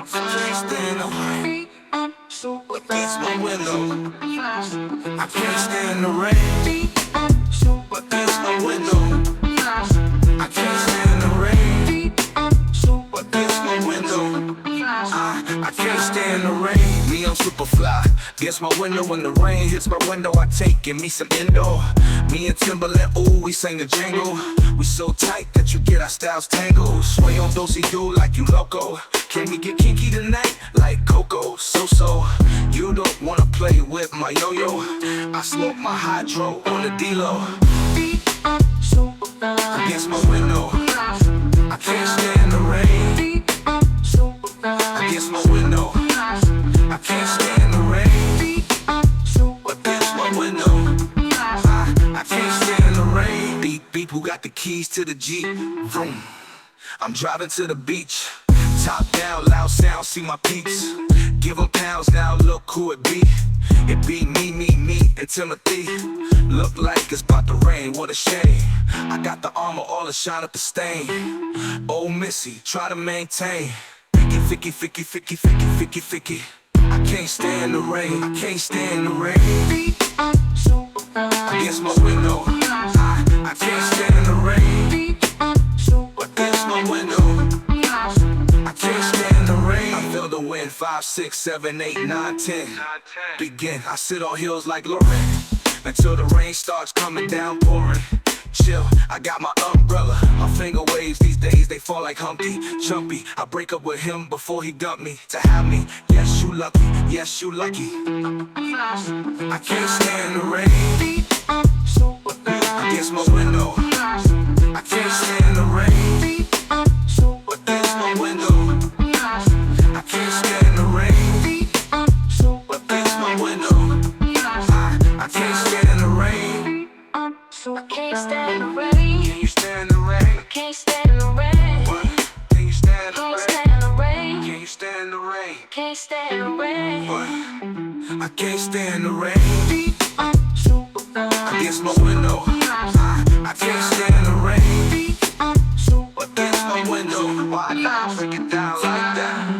can't stand the rain against my window. I can't stand the rain against my window. I can't stand the rain against my window. I can't stand the rain. Me, I'm super fly. Against my window when the rain hits my window, I take me some indoor. Me and Timberland, ooh, we sing the jingle. We so tight that you get our styles tangled. Sway on do like you loco. Can we get kinky tonight like Coco? So, you don't wanna play with my yo-yo. I smoke my hydro on the D-Lo. Against my window, I can't stand the rain. Against my window, I can't stand the rain. Against my window, I can't stand the rain. Beep, beep, who got the keys to the Jeep? Vroom. I'm driving to the beach. Top down, loud sound, see my peeps. Give 'em pounds now, look who it be. It be me, and Timothy. Look like it's about to rain, what a shame. I got the armor, all to shine up the stain. Oh Missy, try to maintain. Ficky. I can't stand the rain, I can't stand the rain. Against my window, I can't stand the rain. Against my window, I can't stand the rain. I feel the wind, 5, 6, 7, 8, 9, 10. Begin, I sit on hills like Lauren until the rain starts coming down, pouring. Chill, I got my umbrella. My finger waves these days, they fall like Humpty Chumpy. I break up with him before he dumped me. To have me, yes you lucky, yes you lucky. I can't stand the rain against my window. I can't stand the rain against my window. I can't stand the rain against my window. I can't stand the rain. I can't stand the rain. Can you stand the rain? I can't stand the rain. What? Can you stand the Can't rain? stand the rain. Can you stand the rain? Can't stand the rain. What? I can't stand the rain against my window. I can't stand the rain against my window. Why not break it down like that?